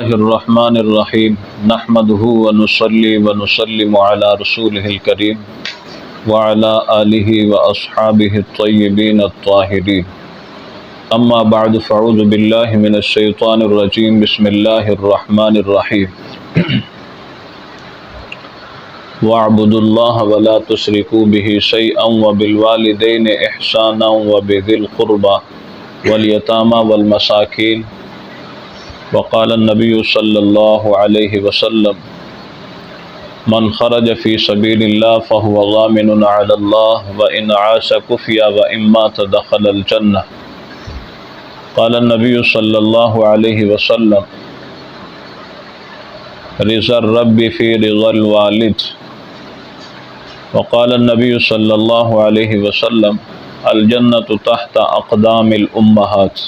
الله الرحمن الرحيم نحمده ونصلي ونسلم على رسوله الكريم وعلى آله وأصحابه الطيبين الطاهرين أما بعد فأعوذ بالله من الشيطان الرجيم بسم الله الرحمن الرحيم واعبدوا الله ولا تشركوا به شيئا وبالوالدين إحسانا وبذي القربى واليتامى والمساكين وقال النبي صلى الله عليه وسلم من خرج في سبيل الله فهو ضامن على الله وإن عاش كفيا وإن مات دخل الجنة قال النبي صلى الله عليه وسلم رضا الرب في رضا الوالد وقال النبي صلى الله عليه وسلم الجنة تحت أقدام الأمهات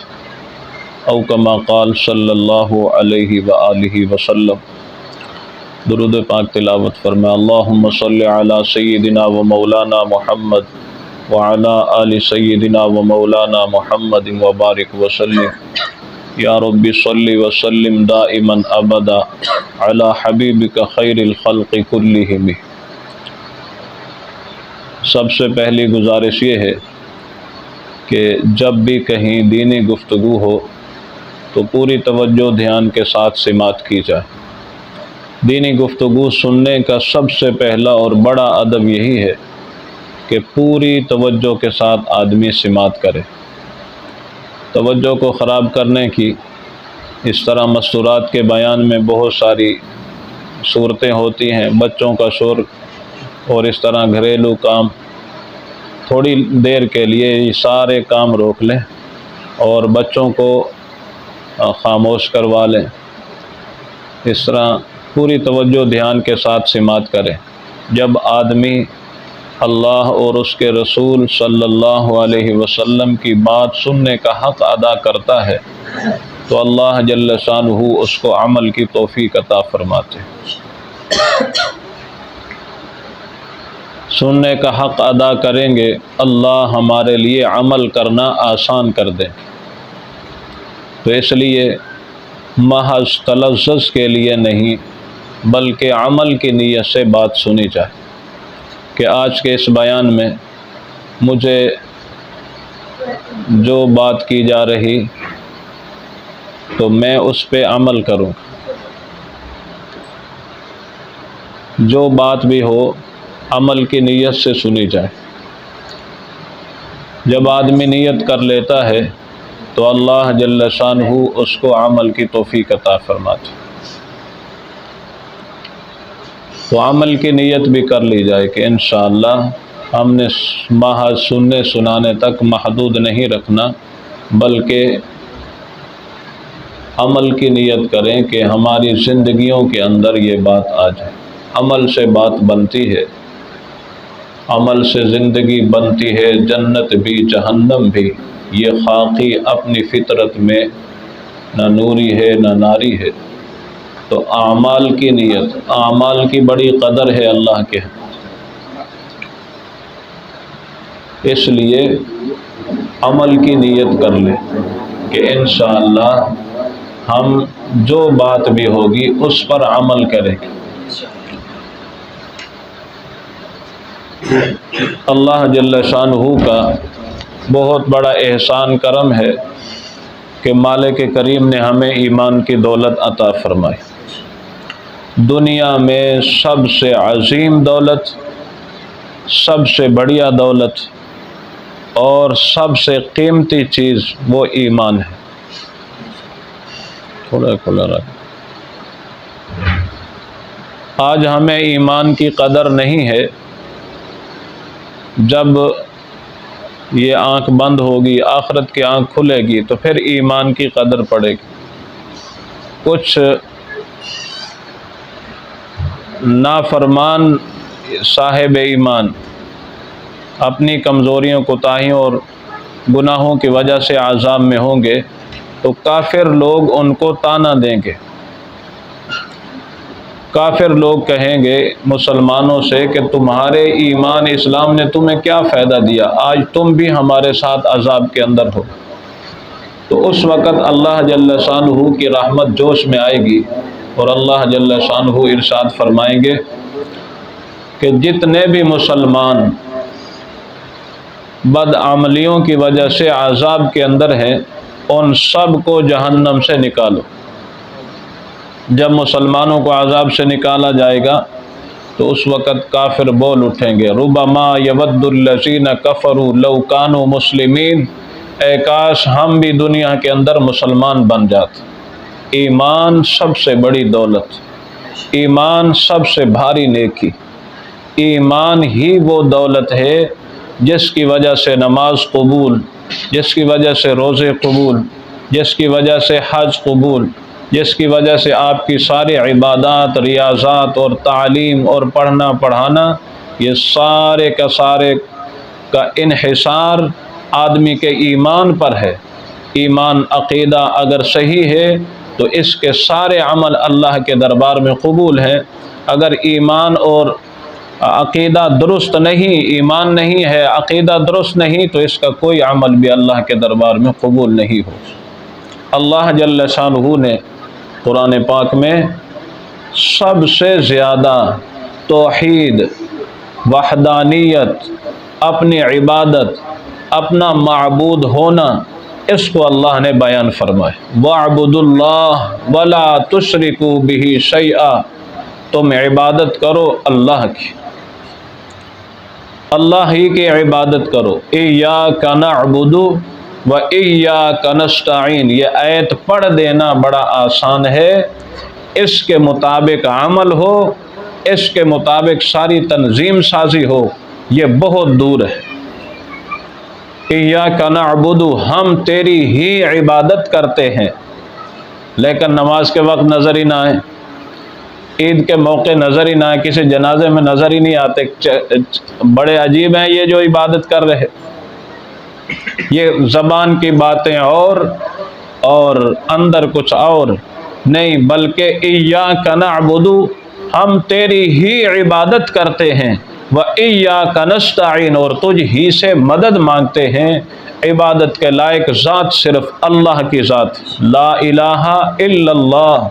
او کما قال صلی اللہ علیہ وآلہ وسلم۔ درود پاک تلاوت فرمائے۔ اللہم صلی علی سیدنا و مولانا محمد وعلی آل سیدنا و مولانا محمد وبارک وسلم۔ یا رب صلی وسلم دائما ابدا علی حبیبک خیر الخلق کلہم۔ سب سے پہلی گزارش یہ ہے کہ جب بھی کہیں دینی گفتگو ہو تو پوری توجہ دھیان کے ساتھ سماعت کی جائے۔ دینی گفتگو سننے کا سب سے پہلا اور بڑا ادب یہی ہے کہ پوری توجہ کے ساتھ آدمی سماعت کرے۔ توجہ کو خراب کرنے کی اس طرح مستورات کے بیان میں بہت ساری صورتیں ہوتی ہیں، بچوں کا شور اور اس طرح گھریلو کام، تھوڑی دیر کے لیے یہ سارے کام روک لیں اور بچوں کو خاموش کروا لیں۔ اس طرح پوری توجہ دھیان کے ساتھ سماعت کریں۔ جب آدمی اللہ اور اس کے رسول صلی اللہ علیہ وسلم کی بات سننے کا حق ادا کرتا ہے تو اللہ جل شانہ اس کو عمل کی توفیق عطا فرماتے۔ سننے کا حق ادا کریں گے اللہ ہمارے لیے عمل کرنا آسان کر دیں۔ تو اس لیے محض تلفظ کے لیے نہیں بلکہ عمل کی نیت سے بات سنی جائے کہ آج کے اس بیان میں مجھے جو بات کی جا رہی تو میں اس پہ عمل کروں۔ جو بات بھی ہو عمل کی نیت سے سنی جائے۔ جب آدمی نیت کر لیتا ہے تو اللہ جل شانہ اس کو عمل کی توفیق عطا فرماتے۔ تو عمل کی نیت بھی کر لی جائے کہ انشاءاللہ ہم نے محض سننے سنانے تک محدود نہیں رکھنا بلکہ عمل کی نیت کریں کہ ہماری زندگیوں کے اندر یہ بات آ جائے۔ عمل سے بات بنتی ہے، عمل سے زندگی بنتی ہے، جنت بھی جہنم بھی۔ یہ خاکی اپنی فطرت میں نہ نوری ہے نہ ناری ہے۔ تو اعمال کی نیت، اعمال کی بڑی قدر ہے اللہ کے ہاں۔ اس لیے عمل کی نیت کر لیں کہ انشاءاللہ ہم جو بات بھی ہوگی اس پر عمل کریں گے۔ اللہ جل شانہ کا بہت بڑا احسان کرم ہے کہ مالک کریم نے ہمیں ایمان کی دولت عطا فرمائی۔ دنیا میں سب سے عظیم دولت، سب سے بڑیا دولت اور سب سے قیمتی چیز وہ ایمان ہے۔ تھوڑا کھلا رکھ۔ آج ہمیں ایمان کی قدر نہیں ہے۔ جب یہ آنکھ بند ہوگی، آخرت کی آنکھ کھلے گی تو پھر ایمان کی قدر پڑے گی۔ کچھ نافرمان صاحب ایمان اپنی کمزوریوں کوتاہیوں اور گناہوں کی وجہ سے عذاب میں ہوں گے تو کافر لوگ ان کو طعنہ دیں گے۔ کافر لوگ کہیں گے مسلمانوں سے کہ تمہارے ایمان اسلام نے تمہیں کیا فائدہ دیا، آج تم بھی ہمارے ساتھ عذاب کے اندر ہو۔ تو اس وقت اللہ جل شانہ کی رحمت جوش میں آئے گی، اور اللہ جل شانہ ارشاد فرمائیں گے کہ جتنے بھی مسلمان بدعملیوں کی وجہ سے عذاب کے اندر ہیں ان سب کو جہنم سے نکالو۔ جب مسلمانوں کو عذاب سے نکالا جائے گا تو اس وقت کافر بول اٹھیں گے، ربما یود الذین کفروا لو کانوا مسلمین، اے کاش ہم بھی دنیا کے اندر مسلمان بن جاتے۔ ایمان سب سے بڑی دولت، ایمان سب سے بھاری نیکی، ایمان ہی وہ دولت ہے جس کی وجہ سے نماز قبول، جس کی وجہ سے روزے قبول، جس کی وجہ سے حج قبول، جس کی وجہ سے آپ کی ساری عبادات، ریاضات اور تعلیم اور پڑھنا پڑھانا، یہ سارے کا انحصار آدمی کے ایمان پر ہے۔ ایمان عقیدہ اگر صحیح ہے تو اس کے سارے عمل اللہ کے دربار میں قبول ہیں۔ اگر ایمان اور عقیدہ درست نہیں، ایمان نہیں ہے، عقیدہ درست نہیں، تو اس کا کوئی عمل بھی اللہ کے دربار میں قبول نہیں ہو۔ اللہ جل شانہ نے قرآن پاک میں سب سے زیادہ توحید، وحدانیت، اپنی عبادت، اپنا معبود ہونا، اس کو اللہ نے بیان فرمایا، وَاعْبُدُوا اللَّهَ وَلَا تُشْرِكُوا بِهِ شَيْئًا، تم عبادت کرو اللہ کی، اللہ ہی کی عبادت کرو۔ إِيَّاكَ نَعْبُدُ وَإِيَّاكَ نَسْتَعِينُ، یہ آیت پڑھ دینا بڑا آسان ہے، اس کے مطابق عمل ہو، اس کے مطابق ساری تنظیم سازی ہو، یہ بہت دور ہے۔ إِيَّاكَ نَعْبُدُ، ہم تیری ہی عبادت کرتے ہیں، لیکن نماز کے وقت نظر ہی نہ آئے، عید کے موقع نظر ہی نہ آئے، کسی جنازے میں نظر ہی نہیں آتے، بڑے عجیب ہیں یہ جو عبادت کر رہے، یہ زبان کی باتیں اور اندر کچھ اور نہیں، بلکہ إِيَّاكَ نَعْبُدُ، ہم تیری ہی عبادت کرتے ہیں، وَإِيَّاكَ نَسْتَعِينُ، اور تجھ ہی سے مدد مانگتے ہیں۔ عبادت کے لائق ذات صرف اللہ کی ذات، لا الہ الا اللہ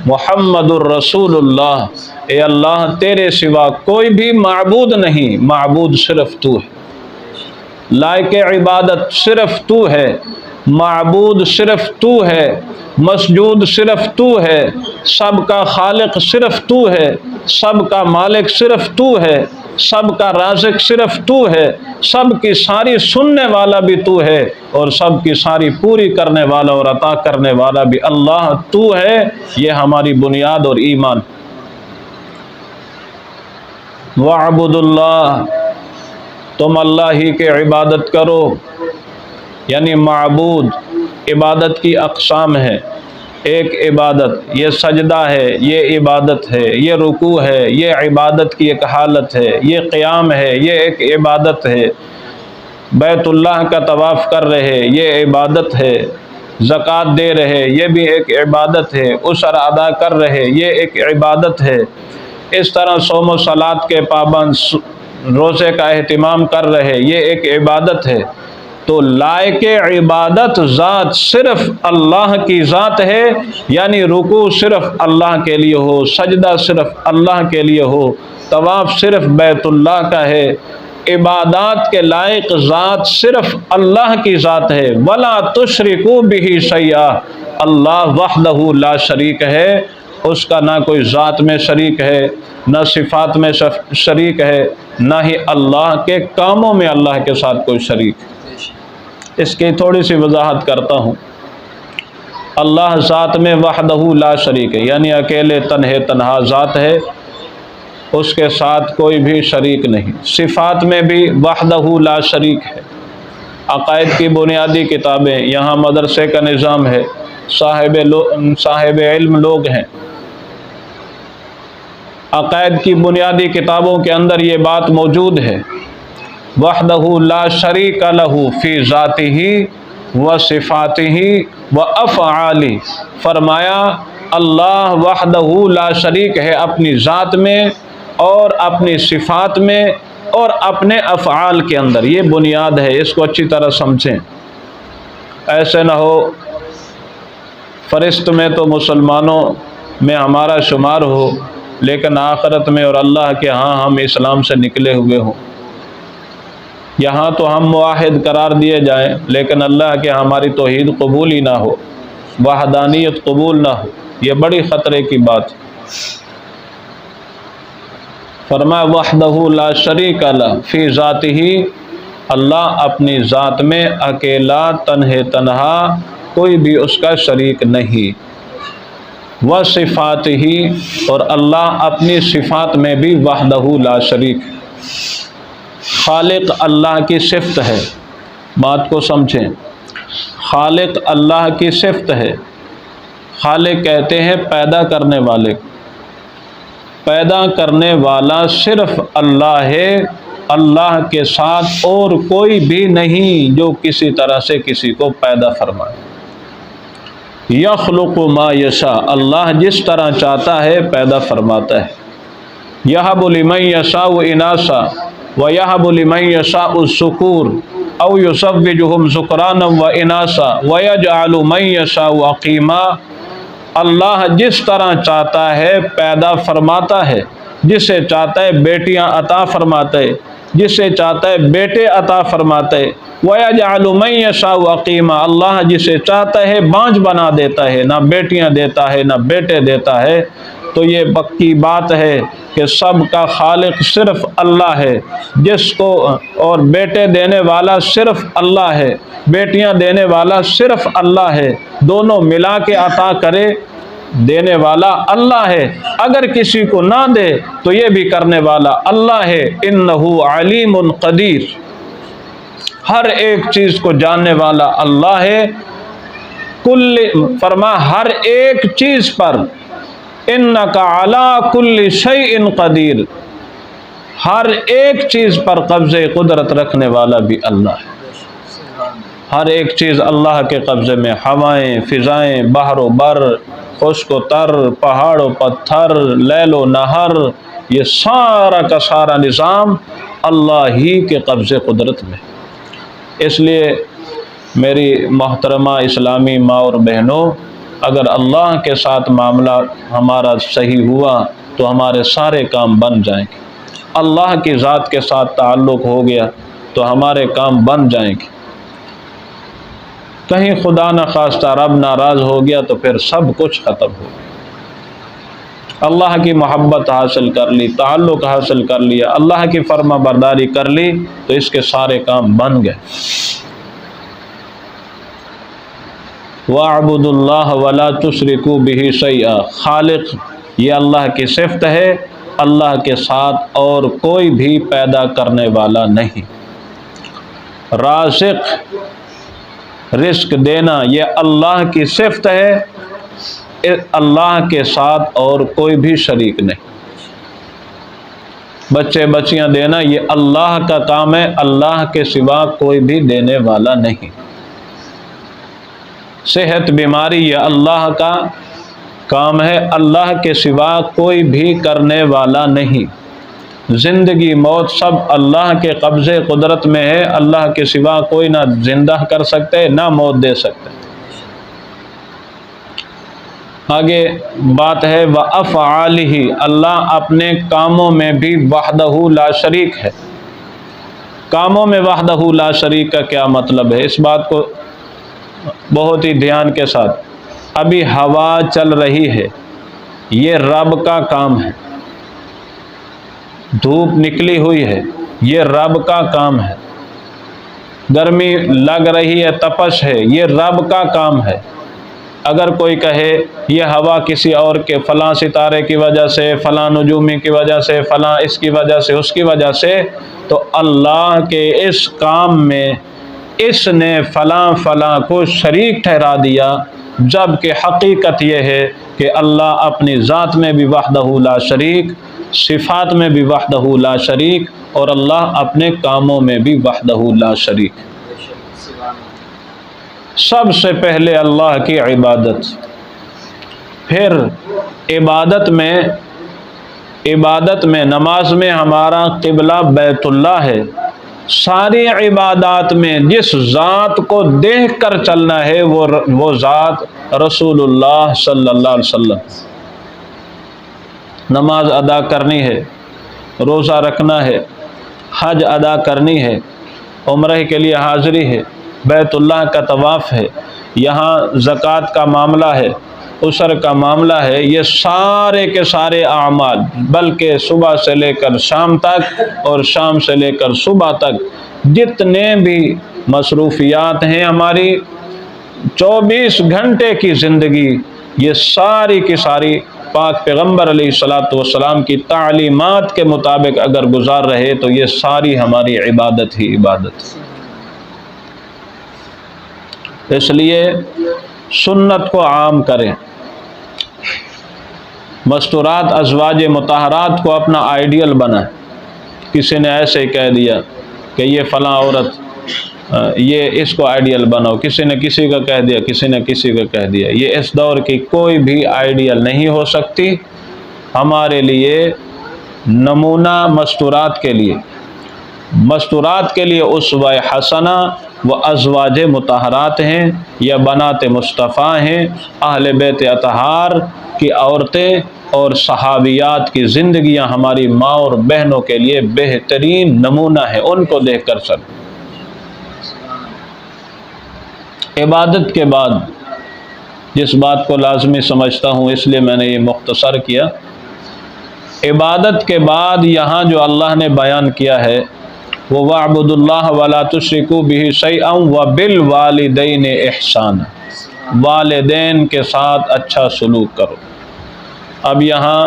محمد الرسول اللہ، اے اللہ تیرے سوا کوئی بھی معبود نہیں، معبود صرف تو ہے، لائق عبادت صرف تو ہے، معبود صرف تو ہے، مسجود صرف تو ہے، سب کا خالق صرف تو ہے، سب کا مالک صرف تو ہے، سب کا رازق صرف تو ہے، سب کی ساری سننے والا بھی تو ہے، اور سب کی ساری پوری کرنے والا اور عطا کرنے والا بھی اللہ تو ہے۔ یہ ہماری بنیاد اور ایمان۔ وَاعْبُدُوا اللَّهَ، تم اللہ ہی کے عبادت کرو، یعنی معبود، عبادت کی اقسام ہے، ایک عبادت یہ سجدہ ہے، یہ عبادت ہے، یہ رکوع ہے، یہ عبادت کی ایک حالت ہے، یہ قیام ہے، یہ ایک عبادت ہے، بیت اللہ کا طواف کر رہے یہ عبادت ہے، زکوٰۃ دے رہے یہ بھی ایک عبادت ہے، عشر ادا کر رہے یہ ایک عبادت ہے، اس طرح صوم و صلات کے پابند، روزے کا اہتمام کر رہے یہ ایک عبادت ہے۔ تو لائق عبادت ذات صرف اللہ کی ذات ہے، یعنی رکوع صرف اللہ کے لیے ہو، سجدہ صرف اللہ کے لیے ہو، طواف صرف بیت اللہ کا ہے، عبادات کے لائق ذات صرف اللہ کی ذات ہے۔ وَلَا تُشْرِكُوا بِهِ شَيْئًا، اللہ وحدہ لا شریک ہے، اس کا نہ کوئی ذات میں شریک ہے، نہ صفات میں شریک ہے، نہ ہی اللہ کے کاموں میں اللہ کے ساتھ کوئی شریک ہے۔ اس کی تھوڑی سی وضاحت کرتا ہوں۔ اللہ ذات میں وحدہ لا شریک ہے، یعنی اکیلے تنہا ذات ہے، اس کے ساتھ کوئی بھی شریک نہیں۔ صفات میں بھی وحدہ لا شریک ہے۔ عقائد کی بنیادی کتابیں، یہاں مدرسے کا نظام ہے، صاحب علم لوگ ہیں، عقائد کی بنیادی کتابوں کے اندر یہ بات موجود ہے، وحدہ لا شریک لہ فی ذاتہ و صفاتہ و افعالہ، فرمایا اللہ وحدہ لا شریک ہے اپنی ذات میں اور اپنی صفات میں اور اپنے افعال کے اندر، یہ بنیاد ہے، اس کو اچھی طرح سمجھیں۔ ایسے نہ ہو فرشت میں تو مسلمانوں میں ہمارا شمار ہو، لیکن آخرت میں اور اللہ کے ہاں ہم اسلام سے نکلے ہوئے ہوں۔ یہاں تو ہم موحد قرار دیے جائیں، لیکن اللہ کے ہماری توحید قبول ہی نہ ہو، وحدانیت قبول نہ ہو، یہ بڑی خطرے کی بات۔ فرمایا وحدہ لا شریک لہ فی ذاتہ، اللہ اپنی ذات میں اکیلا تنہا، کوئی بھی اس کا شریک نہیں۔ وصفاتہ، اور اللہ اپنی صفات میں بھی وحدہ لا شریک۔ خالق اللہ کی صفت ہے، بات کو سمجھیں، خالق اللہ کی صفت ہے۔ خالق کہتے ہیں پیدا کرنے والے، پیدا کرنے والا صرف اللہ ہے، اللہ کے ساتھ اور کوئی بھی نہیں جو کسی طرح سے کسی کو پیدا فرمائے۔ یخلق ما یشاء، اللہ جس طرح چاہتا ہے پیدا فرماتا ہے۔ یہب لمن یشاء اناثا ویہب لمن یشاء الذکور او یزوجہم ذکرانا واناثا ویجعل من یشاء عقیما، اللہ جس طرح چاہتا ہے پیدا فرماتا ہے، جسے چاہتا ہے بیٹیاں عطا فرماتا ہے، جسے چاہتا ہے بیٹے عطا فرماتا ہے۔ وَيَجْعَلُ مَن يَشَاءُ عَقِيمًا، اللہ جسے چاہتا ہے بانجھ بنا دیتا ہے، نہ بیٹیاں دیتا ہے نہ بیٹے دیتا ہے۔ تو یہ پکی بات ہے کہ سب کا خالق صرف اللہ ہے، جس کو اور بیٹے دینے والا صرف اللہ ہے، بیٹیاں دینے والا صرف اللہ ہے، دونوں ملا کے عطا کرے دینے والا اللہ ہے، اگر کسی کو نہ دے تو یہ بھی کرنے والا اللہ ہے۔ انہ علیم قدیر، ہر ایک چیز کو جاننے والا اللہ ہے۔ کل فرما ہر ایک چیز پر، انک علی کل شیء قدیر، ہر ایک چیز پر قبضے قدرت رکھنے والا بھی اللہ ہے۔ ہر ایک چیز اللہ کے قبضے میں، ہوائیں، فضائیں، بحر و بر، خشک و تر، پہاڑ و پتھر، لیل و نہر، یہ سارا کا سارا نظام اللہ ہی کے قبضے قدرت میں۔ اس لیے میری محترمہ اسلامی ماں اور بہنوں، اگر اللہ کے ساتھ معاملہ ہمارا صحیح ہوا تو ہمارے سارے کام بن جائیں گے۔ اللہ کی ذات کے ساتھ تعلق ہو گیا تو ہمارے کام بن جائیں گے۔ کہیں خدا نخواستہ رب ناراض ہو گیا تو پھر سب کچھ ختم ہو گیا۔ اللہ کی محبت حاصل کر لی، تعلق حاصل کر لیا، اللہ کی فرما برداری کر لی تو اس کے سارے کام بن گئے۔ وَاعْبُدُوا اللَّهَ وَلَا تُشْرِكُوا بِهِ شَيْئًا، خالق یہ اللہ کی صفت ہے، اللہ کے ساتھ اور کوئی بھی پیدا کرنے والا نہیں۔ رازق، رزق دینا، یہ اللہ کی صفت ہے، اللہ کے ساتھ اور کوئی بھی شریک نہیں۔ بچے بچیاں دینا یہ اللہ کا کام ہے، اللہ کے سوا کوئی بھی دینے والا نہیں۔ صحت بیماری یہ اللہ کا کام ہے، اللہ کے سوا کوئی بھی کرنے والا نہیں۔ زندگی موت سب اللہ کے قبضے قدرت میں ہے، اللہ کے سوا کوئی نہ زندہ کر سکتے نہ موت دے سکتے۔ آگے بات ہے وَأَفْعَالِهِ، اللہ اپنے کاموں میں بھی وحدہ لا شریک ہے۔ کاموں میں وحدہ لا شریک کا کیا مطلب ہے؟ اس بات کو بہت ہی دھیان کے ساتھ، ابھی ہوا چل رہی ہے، یہ رب کا کام ہے۔ دھوپ نکلی ہوئی ہے، یہ رب کا کام ہے۔ گرمی لگ رہی ہے، تپش ہے، یہ رب کا کام ہے۔ اگر کوئی کہے یہ ہوا کسی اور کے فلاں ستارے کی وجہ سے، فلاں نجومی کی وجہ سے، فلاں اس کی وجہ سے، اس کی وجہ سے، تو اللہ کے اس کام میں اس نے فلاں فلاں کو شریک ٹھہرا دیا، جبکہ حقیقت یہ ہے کہ اللہ اپنی ذات میں بھی وحدہ لا شریک، صفات میں بھی وحدہ لا شریک، اور اللہ اپنے کاموں میں بھی وحدہ لا شریک۔ سب سے پہلے اللہ کی عبادت، پھر عبادت میں نماز میں ہمارا قبلہ بیت اللہ ہے، ساری عبادات میں جس ذات کو دیکھ کر چلنا ہے وہ ذات رسول اللہ صلی اللہ علیہ وسلم۔ نماز ادا کرنی ہے، روزہ رکھنا ہے، حج ادا کرنی ہے، عمرہ کے لیے حاضری ہے، بیت اللہ کا طواف ہے، یہاں زکوٰۃ کا معاملہ ہے، عشر کا معاملہ ہے، یہ سارے کے سارے اعمال، بلکہ صبح سے لے کر شام تک اور شام سے لے کر صبح تک جتنے بھی مصروفیات ہیں ہماری 24 گھنٹے کی زندگی، یہ ساری کی ساری پاک پیغمبر علیہ الصلاۃ والسلام کی تعلیمات کے مطابق اگر گزار رہے تو یہ ساری ہماری عبادت ہی عبادت ہے۔ اس لیے سنت کو عام کریں، مستورات ازواج مطہرات کو اپنا آئیڈیل بنائیں۔ کسی نے ایسے ہی کہہ دیا کہ یہ فلاں عورت، یہ اس کو آئیڈیل بناؤ، کسی نے کسی کا کہہ دیا، کسی نے کسی کا کہہ دیا، یہ اس دور کی کوئی بھی آئیڈیل نہیں ہو سکتی۔ ہمارے لیے نمونہ مستورات کے لیے اسوہ حسنہ وہ ازواج مطہرات ہیں یا بنات مصطفیٰ ہیں، اہل بیت اطہار کی عورتیں اور صحابیات کی زندگیاں ہماری ماں اور بہنوں کے لیے بہترین نمونہ ہے، ان کو دیکھ کر چل۔ عبادت کے بعد جس بات کو لازمی سمجھتا ہوں اس لیے میں نے یہ مختصر کیا، عبادت کے بعد یہاں جو اللہ نے بیان کیا ہے وہ وَاعْبُدُوا اللَّهَ وَلَا تُشْرِكُوا بِهِ شَيْئًا وَبِالْوَالِدَيْنِ إِحْسَانًا، والدین کے ساتھ اچھا سلوک کرو۔ اب یہاں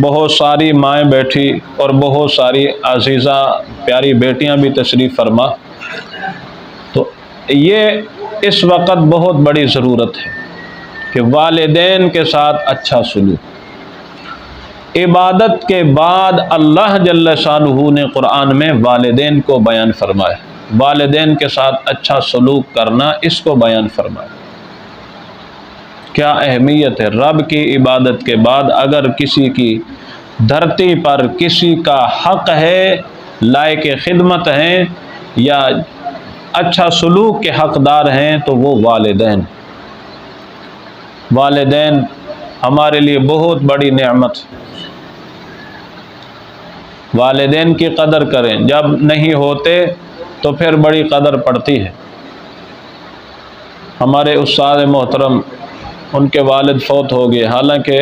بہت ساری مائیں بیٹھی اور بہت ساری عزیزہ پیاری بیٹیاں بھی تشریف فرما، تو یہ اس وقت بہت بڑی ضرورت ہے کہ والدین کے ساتھ اچھا سلوک۔ عبادت کے بعد اللہ جل شانہ نے قرآن میں والدین کو بیان فرمایا، والدین کے ساتھ اچھا سلوک کرنا اس کو بیان فرمایا۔ کیا اہمیت ہے! رب کی عبادت کے بعد اگر کسی کی دھرتی پر کسی کا حق ہے، لائق خدمت ہیں یا اچھا سلوک کے حقدار ہیں تو وہ والدین۔ والدین ہمارے لیے بہت بڑی نعمت، والدین کی قدر کریں، جب نہیں ہوتے تو پھر بڑی قدر پڑتی ہے۔ ہمارے استاد محترم ان کے والد فوت ہو گئے، حالانکہ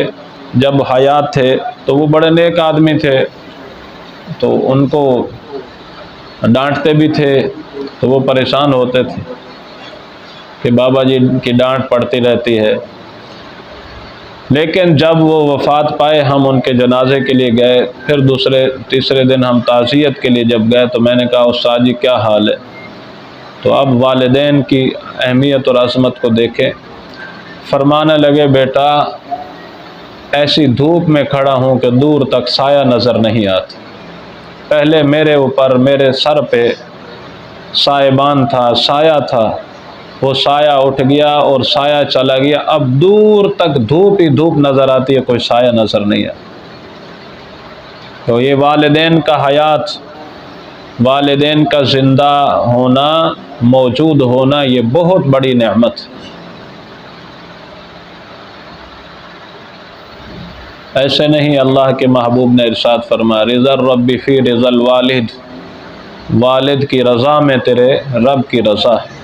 جب حیات تھے تو وہ بڑے نیک آدمی تھے، تو ان کو ڈانٹتے بھی تھے تو وہ پریشان ہوتے تھے کہ بابا جی کی ڈانٹ پڑتی رہتی ہے۔ لیکن جب وہ وفات پائے ہم ان کے جنازے کے لیے گئے، پھر تیسرے دن ہم تعزیت کے لیے جب گئے تو میں نے کہا استاد جی کیا حال ہے؟ تو اب والدین کی اہمیت اور عظمت کو دیکھیں، فرمانے لگے بیٹا ایسی دھوپ میں کھڑا ہوں کہ دور تک سایہ نظر نہیں آتا، پہلے میرے اوپر میرے سر پہ سائبان تھا، سایہ تھا، وہ سایہ اٹھ گیا اور سایہ چلا گیا، اب دور تک دھوپ ہی دھوپ نظر آتی ہے، کوئی سایہ نظر نہیں آتا۔ تو یہ والدین کا حیات، والدین کا زندہ ہونا، موجود ہونا، یہ بہت بڑی نعمت ہے۔ ایسے نہیں، اللہ کے محبوب نے ارشاد فرمایا رضا الرب فی رضا الوالد، والد کی رضا میں تیرے رب کی رضا ہے۔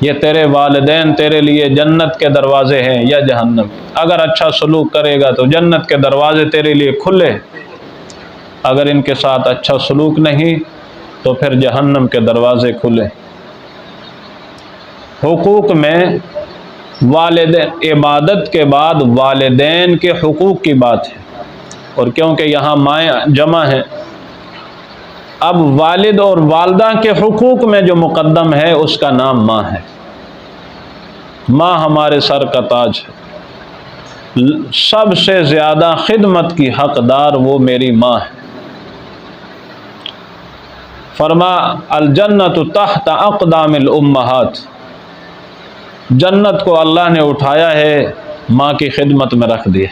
یہ تیرے والدین تیرے لیے جنت کے دروازے ہیں یا جہنم، اگر اچھا سلوک کرے گا تو جنت کے دروازے تیرے لیے کھلے، اگر ان کے ساتھ اچھا سلوک نہیں تو پھر جہنم کے دروازے کھلے۔ حقوق میں والدین، عبادت کے بعد والدین کے حقوق کی بات ہے، اور کیونکہ یہاں مائیں جمع ہیں، اب والد اور والدہ کے حقوق میں جو مقدم ہے اس کا نام ماں ہے۔ ماں ہمارے سر کا تاج ہے، سب سے زیادہ خدمت کی حقدار وہ میری ماں ہے۔ فرما الجنت تحت اقدام الامہات، جنت کو اللہ نے اٹھایا ہے، ماں کی خدمت میں رکھ دیا۔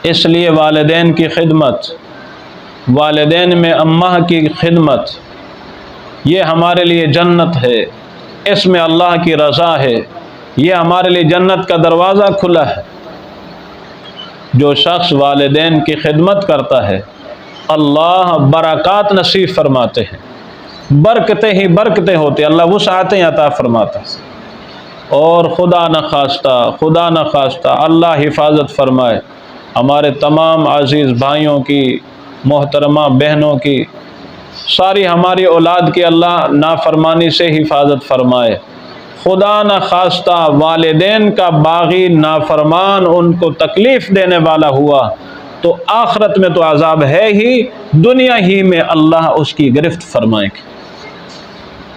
اس لیے والدین کی خدمت، والدین میں اماں کی خدمت، یہ ہمارے لیے جنت ہے، اس میں اللہ کی رضا ہے، یہ ہمارے لیے جنت کا دروازہ کھلا ہے۔ جو شخص والدین کی خدمت کرتا ہے اللہ برکات نصیب فرماتے ہیں، برکتیں ہی برکتیں ہوتی، اللہ وسعتیں عطا فرماتا ہے۔ اور خدا نخواستہ اللہ حفاظت فرمائے ہمارے تمام عزیز بھائیوں کی، محترمہ بہنوں کی، ساری ہماری اولاد کی اللہ نافرمانی سے حفاظت فرمائے۔ خدا نخواستہ والدین کا باغی نافرمان ان کو تکلیف دینے والا ہوا تو آخرت میں تو عذاب ہے ہی، دنیا ہی میں اللہ اس کی گرفت فرمائیں گے۔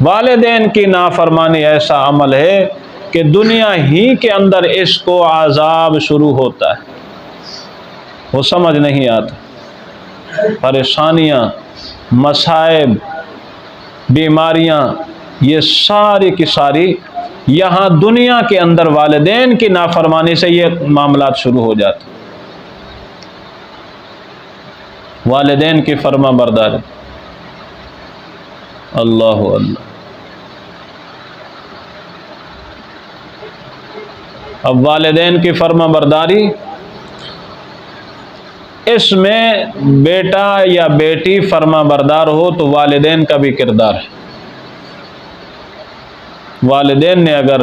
والدین کی نافرمانی ایسا عمل ہے کہ دنیا ہی کے اندر اس کو عذاب شروع ہوتا ہے، وہ سمجھ نہیں آتا۔ پریشانیاں، مصائب، بیماریاں، یہ ساری کی ساری یہاں دنیا کے اندر والدین کی نافرمانی سے یہ معاملات شروع ہو جاتے، والدین کی فرما برداری۔ اللہ اللہ۔ اب والدین کی فرما برداری، اس میں بیٹا یا بیٹی فرما بردار ہو تو والدین کا بھی کردار ہے۔ والدین نے اگر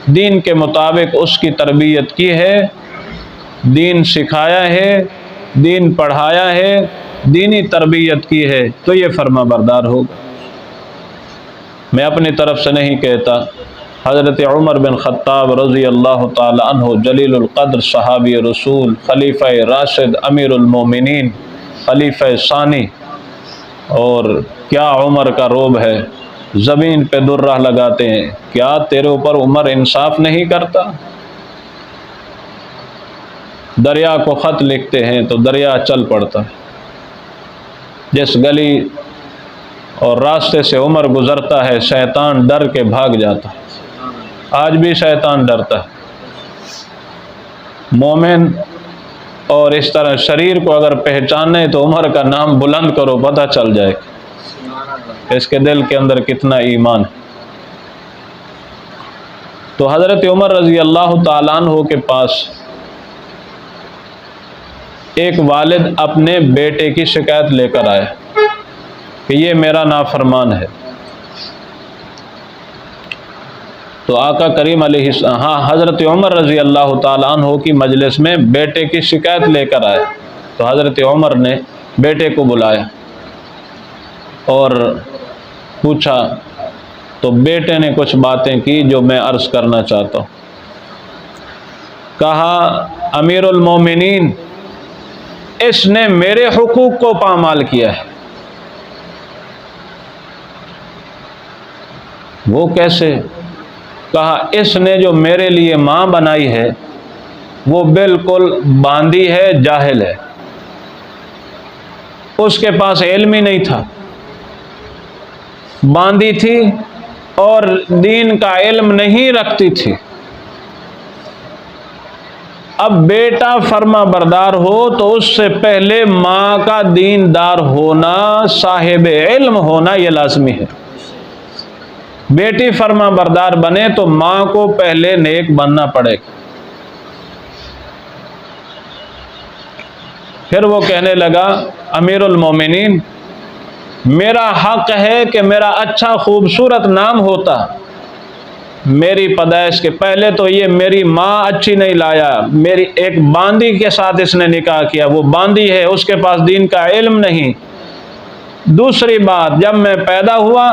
دین کے مطابق اس کی تربیت کی ہے، دین سکھایا ہے، دین پڑھایا ہے، دینی تربیت کی ہے تو یہ فرما بردار ہوگا۔ میں اپنی طرف سے نہیں کہتا، حضرت عمر بن خطاب رضی اللہ تعالی عنہ جلیل القدر صحابی رسول، خلیفہ راشد، امیر المومنین، خلیفہ ثانی، اور کیا عمر کا روب ہے، زمین پہ درہ لگاتے ہیں، کیا تیرے اوپر عمر انصاف نہیں کرتا؟ دریا کو خط لکھتے ہیں تو دریا چل پڑتا ہے، جس گلی اور راستے سے عمر گزرتا ہے شیطان ڈر کے بھاگ جاتا ہے۔ آج بھی شیطان ڈرتا ہے۔ مومن اور اس طرح شریر کو اگر پہچاننے تو عمر کا نام بلند کرو، پتہ چل جائے کہ اس کے دل کے اندر کتنا ایمان ہے۔ تو حضرت عمر رضی اللہ تعالیٰ عنہ کے پاس ایک والد اپنے بیٹے کی شکایت لے کر آئے کہ یہ میرا نافرمان ہے۔ تو آقا کریم علیہ السلام حضرت عمر رضی اللہ تعالیٰ عنہ کی مجلس میں بیٹے کی شکایت لے کر آئے، تو حضرت عمر نے بیٹے کو بلایا اور پوچھا، تو بیٹے نے کچھ باتیں کی جو میں عرض کرنا چاہتا ہوں۔ کہا، امیر المومنین، اس نے میرے حقوق کو پامال کیا ہے۔ وہ کیسے؟ کہا، اس نے جو میرے لیے ماں بنائی ہے وہ بالکل باندھی ہے، جاہل ہے، اس کے پاس علم ہی نہیں تھا، باندھی تھی اور دین کا علم نہیں رکھتی تھی۔ اب بیٹا فرما بردار ہو تو اس سے پہلے ماں کا دیندار ہونا، صاحب علم ہونا یہ لازمی ہے۔ بیٹی فرما بردار بنے تو ماں کو پہلے نیک بننا پڑے گا۔ پھر وہ کہنے لگا، امیر المومنین، میرا حق ہے کہ میرا اچھا خوبصورت نام ہوتا، میری پیدائش کے پہلے تو یہ میری ماں اچھی نہیں لایا، میری ایک باندی کے ساتھ اس نے نکاح کیا، وہ باندی ہے، اس کے پاس دین کا علم نہیں۔ دوسری بات، جب میں پیدا ہوا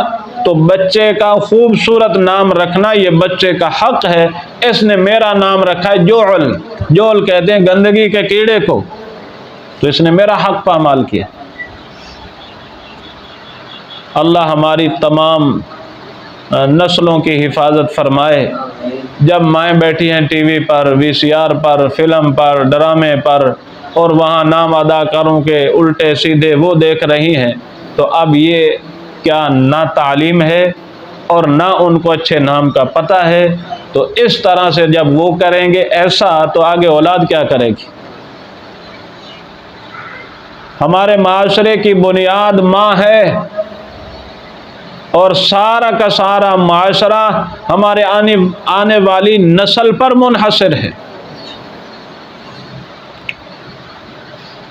تو بچے کا خوبصورت نام رکھنا یہ بچے کا حق ہے، اس نے میرا نام رکھا ہے جوعل، جوعل کہتے ہیں گندگی کے کیڑے کو، تو اس نے میرا حق پامال کیا۔ اللہ ہماری تمام نسلوں کی حفاظت فرمائے۔ جب مائیں بیٹھی ہیں ٹی وی پر، وی سی آر پر، فلم پر، ڈرامے پر، اور وہاں نام اداکاروں کے الٹے سیدھے وہ دیکھ رہی ہیں، تو اب یہ کیا نہ تعلیم ہے اور نہ ان کو اچھے نام کا پتہ ہے؟ تو اس طرح سے جب وہ کریں گے ایسا تو آگے اولاد کیا کرے گی؟ ہمارے معاشرے کی بنیاد ماں ہے، اور سارا کا سارا معاشرہ ہمارے آنے والی نسل پر منحصر ہے۔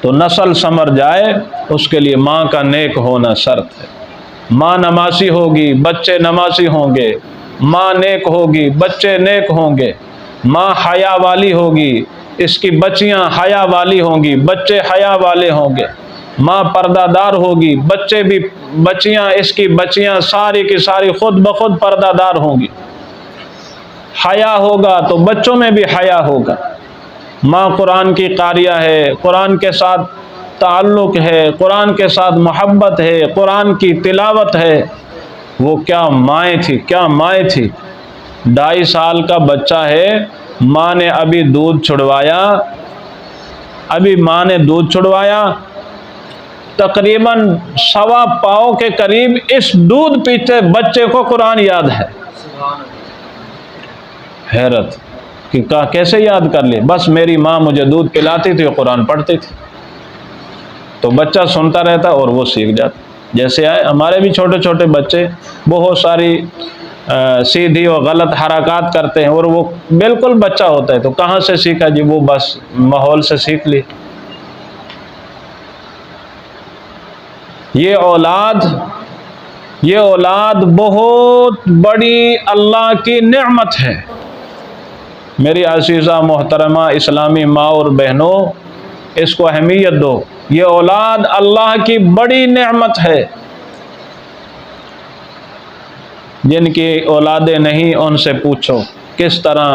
تو نسل سمر جائے اس کے لیے ماں کا نیک ہونا شرط ہے۔ ماں نمازی ہوگی بچے نمازی ہوں گے، ماں نیک ہوگی بچے نیک ہوں گے، ماں حیا والی ہوگی اس کی بچیاں حیا والی ہوں گی، بچے حیا والے ہوں گے، ماں پردہ دار ہوگی بچیاں اس کی بچیاں ساری کی ساری خود بخود پردہ دار ہوں گی۔ حیا ہوگا تو بچوں میں بھی حیا ہوگا۔ ماں قرآن کی قاریہ ہے، قرآن کے ساتھ تعلق ہے، قرآن کے ساتھ محبت ہے، قرآن کی تلاوت ہے، وہ کیا مائیں تھی، کیا مائیں تھی۔ 2.5 سال کا بچہ ہے، ماں نے ابھی دودھ چھڑوایا، تقریباً 1.25 پاؤ کے قریب اس دودھ پیتے بچے کو قرآن یاد ہے۔ حیرت کہ کیسے یاد کر لے، بس میری ماں مجھے دودھ پلاتی تھی اور قرآن پڑھتی تھی۔ تو بچہ سنتا رہتا اور وہ سیکھ جاتا۔ جیسے آئے ہمارے بھی چھوٹے چھوٹے بچے بہت ساری سیدھی اور غلط حرکات کرتے ہیں، اور وہ بالکل بچہ ہوتا ہے، تو کہاں سے سیکھا جی، وہ بس ماحول سے سیکھ لی۔ یہ اولاد بہت بڑی اللہ کی نعمت ہے۔ میری عزیزہ محترمہ اسلامی ماں اور بہنوں، اس کو اہمیت دو۔ یہ اولاد اللہ کی بڑی نعمت ہے۔ جن کی اولادیں نہیں ان سے پوچھو کس طرح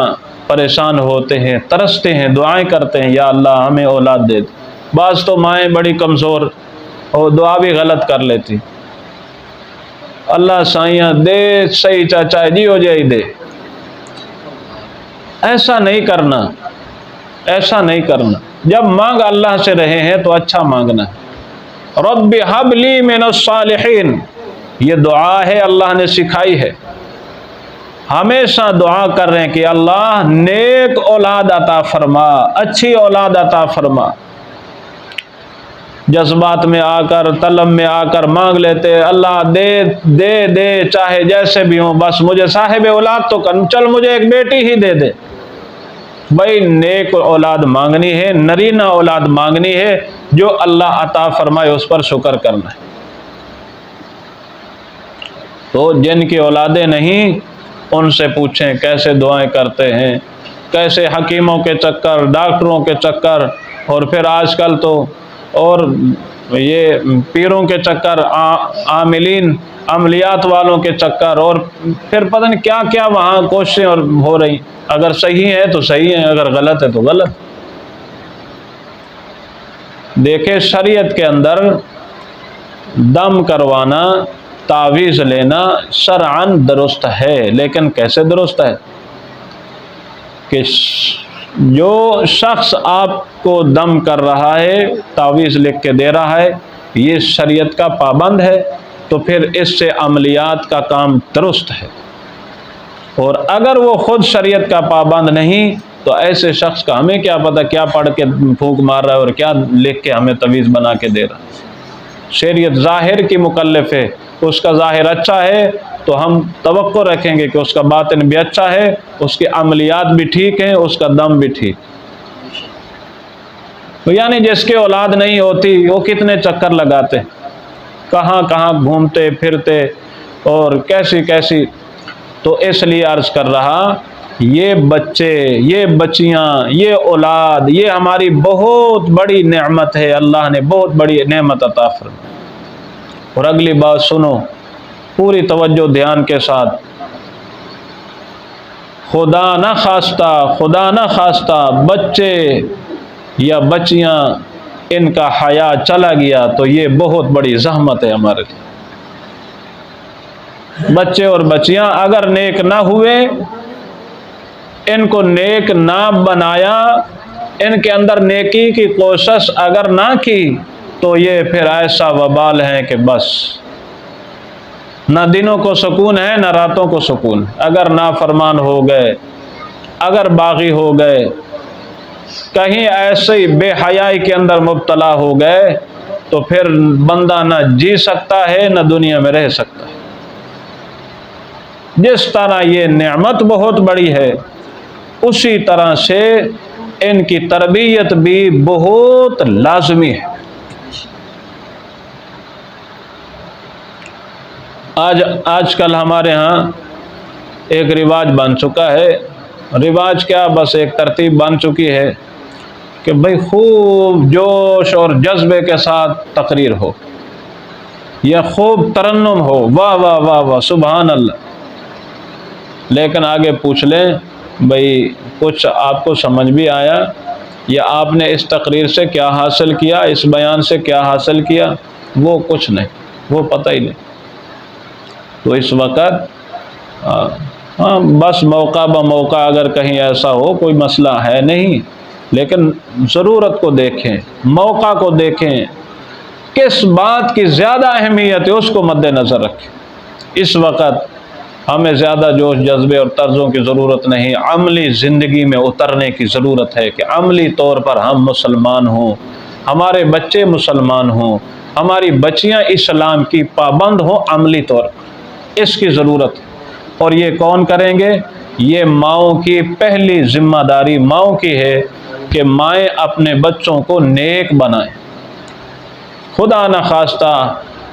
پریشان ہوتے ہیں، ترستے ہیں، دعائیں کرتے ہیں، یا اللہ ہمیں اولاد دے دے۔ بعض تو مائیں بڑی کمزور اور دعا بھی غلط کر لیتی، اللہ سائیاں دے صحیح چاچا جی ہو جائے دے۔ ایسا نہیں کرنا، ایسا نہیں کرنا۔ جب مانگ اللہ سے رہے ہیں تو اچھا مانگنا ہے۔ رب ہب لی من الصالحین، یہ دعا ہے اللہ نے سکھائی ہے۔ ہمیشہ دعا کر رہے ہیں کہ اللہ نیک اولاد عطا فرما، اچھی اولاد عطا فرما۔ جذبات میں آ کر، طلب میں آ کر مانگ لیتے، اللہ دے دے دے چاہے جیسے بھی ہوں، بس مجھے صاحب اولاد تو کر، چل مجھے ایک بیٹی ہی دے دے۔ بھائی نیک اولاد مانگنی ہے، نرینہ اولاد مانگنی ہے، جو اللہ عطا فرمائے اس پر شکر کرنا ہے۔ تو جن کی اولادیں نہیں ان سے پوچھیں کیسے دعائیں کرتے ہیں، کیسے حکیموں کے چکر، ڈاکٹروں کے چکر، اور پھر آج کل تو اور یہ پیروں کے چکر، عاملین عملیات والوں کے چکر، اور پھر پتہ نہیں کیا کیا وہاں کوششیں اور ہو رہی۔ اگر صحیح ہے تو صحیح ہے، اگر غلط ہے تو غلط۔ دیکھیں شریعت کے اندر دم کروانا، تعویذ لینا شرعاً درست ہے، لیکن کیسے درست ہے کہ جو شخص آپ کو دم کر رہا ہے، تعویذ لکھ کے دے رہا ہے، یہ شریعت کا پابند ہے، تو پھر اس سے عملیات کا کام درست ہے۔ اور اگر وہ خود شریعت کا پابند نہیں تو ایسے شخص کا ہمیں کیا پتہ کیا پڑھ کے پھونک مار رہا ہے اور کیا لکھ کے ہمیں تعویذ بنا کے دے رہا ہے۔ شریعت ظاہر کی مکلف ہے، اس کا ظاہر اچھا ہے تو ہم توقع رکھیں گے کہ اس کا باطن بھی اچھا ہے، اس کی عملیات بھی ٹھیک ہیں، اس کا دم بھی ٹھیک۔ تو یعنی جس کی اولاد نہیں ہوتی وہ کتنے چکر لگاتے، کہاں کہاں گھومتے پھرتے اور کیسی کیسی۔ تو اس لیے عرض کر رہا، یہ بچے، یہ بچیاں، یہ اولاد، یہ ہماری بہت بڑی نعمت ہے، اللہ نے بہت بڑی نعمت عطا فرمائی۔ اور اگلی بات سنو پوری توجہ دھیان کے ساتھ، خدا نہ خواستہ بچے یا بچیاں ان کا حیا چلا گیا تو یہ بہت بڑی زحمت ہے ہمارے لیے۔ بچے اور بچیاں اگر نیک نہ ہوئے، ان کو نیک نہ بنایا، ان کے اندر نیکی کی کوشش اگر نہ کی تو یہ پھر ایسا وبال ہے کہ بس نہ دنوں کو سکون ہے نہ راتوں کو سکون۔ اگر نافرمان ہو گئے، اگر باغی ہو گئے، کہیں ایسے بے حیائی کے اندر مبتلا ہو گئے تو پھر بندہ نہ جی سکتا ہے نہ دنیا میں رہ سکتا ہے۔ جس طرح یہ نعمت بہت بڑی ہے، اسی طرح سے ان کی تربیت بھی بہت لازمی ہے۔ آج کل ہمارے ہاں ایک رواج بن چکا ہے، رواج کیا، بس ایک ترتیب بن چکی ہے کہ بھئی خوب جوش اور جذبے کے ساتھ تقریر ہو یا خوب ترنم ہو، واہ واہ واہ واہ سبحان اللہ، لیکن آگے پوچھ لیں بھئی کچھ آپ کو سمجھ بھی آیا، یا آپ نے اس تقریر سے کیا حاصل کیا، اس بیان سے کیا حاصل کیا؟ وہ کچھ نہیں، وہ پتہ ہی نہیں۔ تو اس وقت بس موقع بموقع اگر کہیں ایسا ہو، کوئی مسئلہ ہے نہیں، لیکن ضرورت کو دیکھیں، موقع کو دیکھیں، کس بات کی زیادہ اہمیت ہے اس کو مد نظر رکھیں۔ اس وقت ہمیں زیادہ جوش جذبے اور طرزوں کی ضرورت نہیں، عملی زندگی میں اترنے کی ضرورت ہے کہ عملی طور پر ہم مسلمان ہوں، ہمارے بچے مسلمان ہوں، ہماری بچیاں اسلام کی پابند ہوں، عملی طور پر اس کی ضرورت ہے۔ اور یہ کون کریں گے؟ یہ ماؤں کی پہلی ذمہ داری ماؤں کی ہے کہ مائیں اپنے بچوں کو نیک بنائیں۔ خدا نخواستہ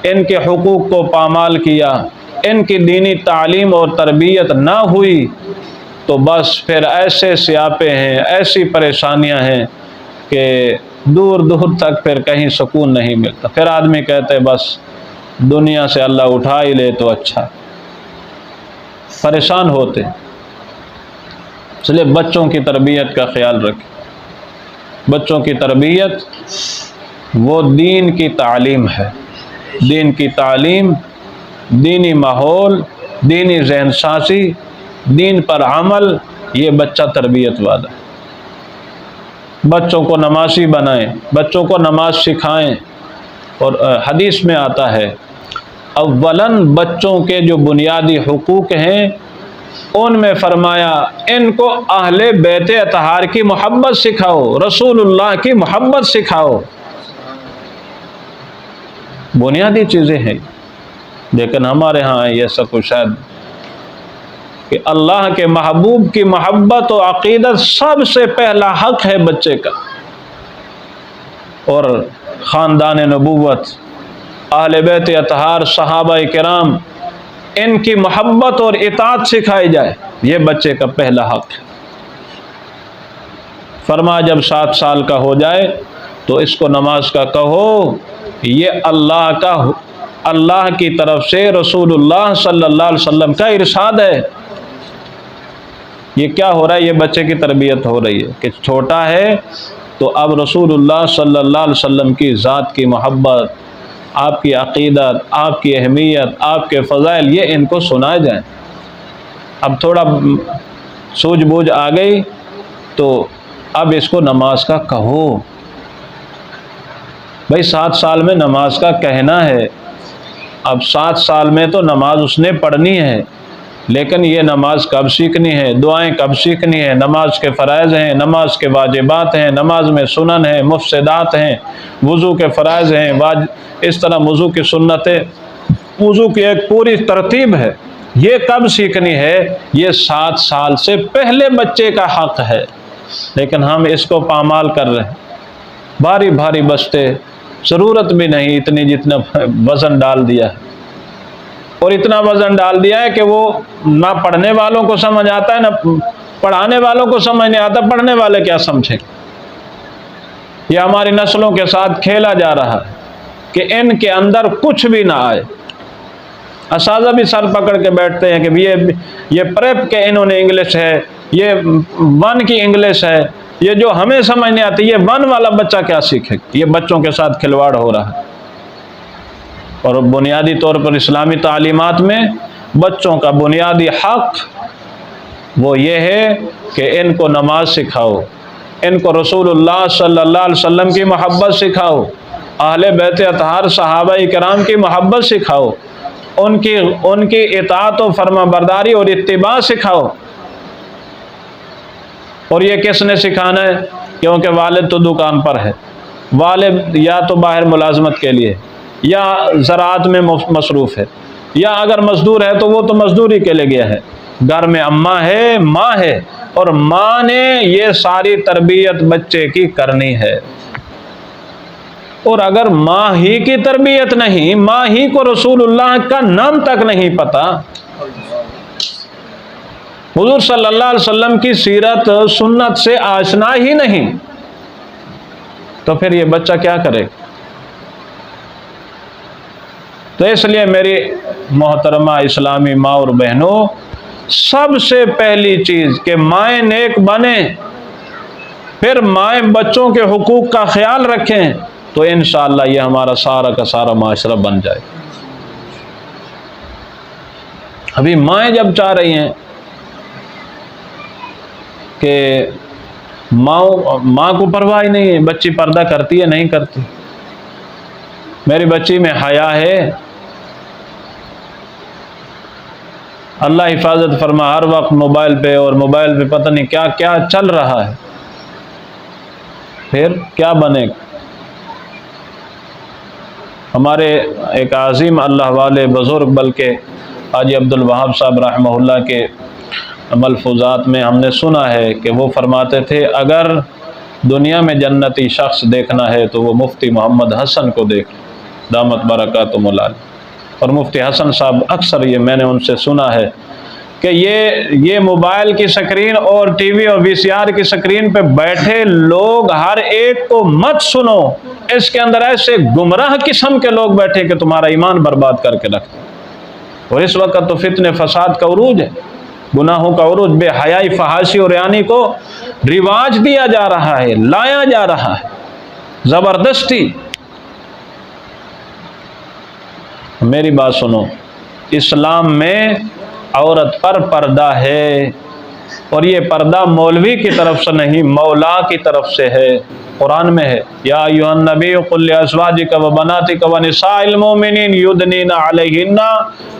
ان کے حقوق کو پامال کیا، ان کی دینی تعلیم اور تربیت نہ ہوئی تو بس پھر ایسے سیاپے ہیں، ایسی پریشانیاں ہیں کہ دور دور تک پھر کہیں سکون نہیں ملتا۔ پھر آدمی کہتے ہیں بس دنیا سے اللہ اٹھا ہی لے تو اچھا، پریشان ہوتے۔ اس لیے بچوں کی تربیت کا خیال رکھیں۔ بچوں کی تربیت وہ دین کی تعلیم ہے، دین کی تعلیم، دینی ماحول، دینی ذہن سازی، دین پر عمل، یہ بچہ تربیت والا ہے۔ بچوں کو نمازی بنائیں، بچوں کو نماز سکھائیں۔ اور حدیث میں آتا ہے اولاً بچوں کے جو بنیادی حقوق ہیں ان میں فرمایا ان کو اہل بیت اطہار کی محبت سکھاؤ، رسول اللہ کی محبت سکھاؤ۔ بنیادی چیزیں ہیں، لیکن ہمارے ہاں یہ سب کچھ شاید کہ اللہ کے محبوب کی محبت و عقیدت سب سے پہلا حق ہے بچے کا، اور خاندان نبوت، اہل بیت اطہار، صحابہ کرام، ان کی محبت اور اطاعت سکھائی جائے، یہ بچے کا پہلا حق ہے۔ فرما جب 7 سال کا ہو جائے تو اس کو نماز کا کہو، یہ اللہ کی طرف سے رسول اللہ صلی اللہ علیہ وسلم کا ارشاد ہے۔ یہ کیا ہو رہا ہے؟ یہ بچے کی تربیت ہو رہی ہے کہ چھوٹا ہے تو اب رسول اللہ صلی اللہ علیہ وسلم کی ذات کی محبت، آپ کی عقیدت، آپ کی اہمیت، آپ کے فضائل، یہ ان کو سنائے جائیں۔ اب تھوڑا سوجھ بوجھ آ گئی تو اب اس کو نماز کا کہو۔ بھائی 7 سال میں نماز کا کہنا ہے، اب 7 سال میں تو نماز اس نے پڑھنی ہے، لیکن یہ نماز کب سیکھنی ہے، دعائیں کب سیکھنی ہے، نماز کے فرائض ہیں، نماز کے واجبات ہیں، نماز میں سنن ہیں، مفسدات ہیں، وضو کے فرائض ہیں، اس طرح وضو کی سنتیں، وضو کی ایک پوری ترتیب ہے، یہ کب سیکھنی ہے؟ یہ 7 سال سے پہلے بچے کا حق ہے، لیکن ہم اس کو پامال کر رہے ہیں، بھاری بھاری بستے، ضرورت بھی نہیں اتنی جتنا وزن ڈال دیا ہے، اور اتنا وزن ڈال دیا ہے کہ وہ نہ پڑھنے والوں کو سمجھ آتا ہے، نہ پڑھانے والوں کو سمجھ نہیں آتا، پڑھنے والے کیا سمجھیں۔ یہ ہماری نسلوں کے ساتھ کھیلا جا رہا ہے کہ ان کے اندر کچھ بھی نہ آئے۔ اساتذہ بھی سر پکڑ کے بیٹھتے ہیں کہ یہ پریپ کے انہوں نے انگلش ہے، یہ 1 کی انگلش ہے، یہ جو ہمیں سمجھ نہیں آتی، یہ 1 والا بچہ کیا سیکھے؟ یہ بچوں کے ساتھ کھلواڑ ہو رہا ہے۔ اور بنیادی طور پر اسلامی تعلیمات میں بچوں کا بنیادی حق وہ یہ ہے کہ ان کو نماز سکھاؤ، ان کو رسول اللہ صلی اللہ علیہ وسلم کی محبت سکھاؤ، اہل بیت اطہار صحابہ کرام کی محبت سکھاؤ، ان کی اطاعت و فرما برداری اور اتباع سکھاؤ۔ اور یہ کس نے سکھانا ہے؟ کیونکہ والد تو دکان پر ہے، والد یا تو باہر ملازمت کے لیے یا زراعت میں مصروف ہے، یا اگر مزدور ہے تو وہ تو مزدوری کے لیے گیا ہے، گھر میں اماں ہے، ماں ہے، اور ماں نے یہ ساری تربیت بچے کی کرنی ہے۔ اور اگر ماں ہی کی تربیت نہیں، ماں ہی کو رسول اللہ کا نام تک نہیں پتا، حضور صلی اللہ علیہ وسلم کی سیرت سنت سے آشنا ہی نہیں، تو پھر یہ بچہ کیا کرے؟ تو اس لیے میری محترمہ اسلامی ماں اور بہنوں، سب سے پہلی چیز کہ مائیں نیک بنیں، پھر مائیں بچوں کے حقوق کا خیال رکھیں، تو انشاءاللہ یہ ہمارا سارا کا سارا معاشرہ بن جائے۔ ابھی مائیں جب چاہ رہی ہیں کہ ماں کو پرواہ ہی نہیں ہے، بچی پردہ کرتی ہے نہیں کرتی، میری بچی میں حیا ہے، اللہ حفاظت فرما، ہر وقت موبائل پہ اور موبائل پہ پتہ نہیں کیا کیا چل رہا ہے، پھر کیا بنے گا؟ ہمارے ایک عظیم اللہ والے بزرگ بلکہ حاجی عبد الوہاب صاحب رحمہ اللہ کے ملفوظات میں ہم نے سنا ہے کہ وہ فرماتے تھے، اگر دنیا میں جنتی شخص دیکھنا ہے تو وہ مفتی محمد حسن کو دیکھ، دامت برکاتہم العالیہ۔ اور مفتی حسن صاحب اکثر یہ میں نے ان سے سنا ہے کہ یہ موبائل کی سکرین اور ٹی وی اور وی سی آر کی سکرین پہ بیٹھے لوگ ہر ایک کو مت سنو، اس کے اندر ایسے گمراہ قسم کے لوگ بیٹھے کہ تمہارا ایمان برباد کر کے رکھتے، اور اس وقت تو فتنے فساد کا عروج ہے، گناہوں کا عروج، بے حیائی، فحاشی اور یعنی کو رواج دیا جا رہا ہے، لایا جا رہا ہے زبردستی۔ میری بات سنو، اسلام میں عورت پر پردہ ہے، اور یہ پردہ مولوی کی طرف سے نہیں، مولا کی طرف سے ہے، قرآن میں ہے، یا ایھا النبی قل لازواجک وبناتک ونساء المؤمنین یدنین علیہن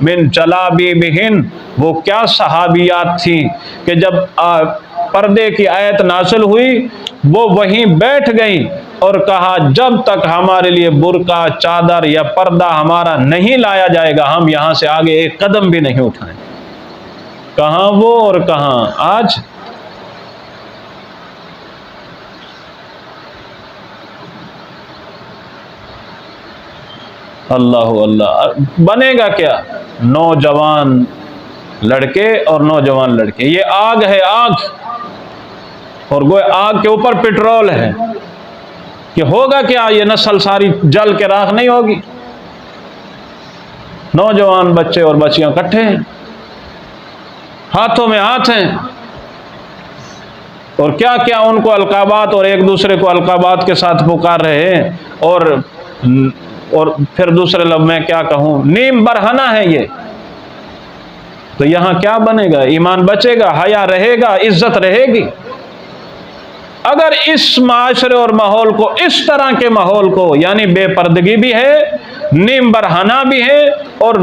من جلابیبہن۔ وہ کیا صحابیات تھیں کہ جب پردے کی آیت نازل ہوئی وہ وہیں بیٹھ گئیں اور کہا جب تک ہمارے لیے برقع، چادر یا پردہ ہمارا نہیں لایا جائے گا ہم یہاں سے آگے ایک قدم بھی نہیں اٹھائیں۔ کہاں وہ اور کہاں آج؟ اللہ اللہ، بنے گا کیا؟ نوجوان لڑکے اور نوجوان لڑکے، یہ آگ ہے، آگ، اور گوئے آگ کے اوپر پٹرول ہے، کہ ہوگا کیا؟ یہ نسل ساری جل کے راکھ نہیں ہوگی؟ نوجوان بچے اور بچیاں کٹھے ہیں، ہاتھوں میں ہاتھ ہیں، اور کیا کیا ان کو القابات، اور ایک دوسرے کو القابات کے ساتھ پکار رہے ہیں، اور پھر دوسرے لفظ میں کیا کہوں، نیم برہنہ ہے یہ۔ تو یہاں کیا بنے گا؟ ایمان بچے گا، حیا رہے گا، عزت رہے گی؟ اگر اس معاشرے اور ماحول کو، اس طرح کے ماحول کو، یعنی بے پردگی بھی ہے، نیم برہنہ بھی ہے، اور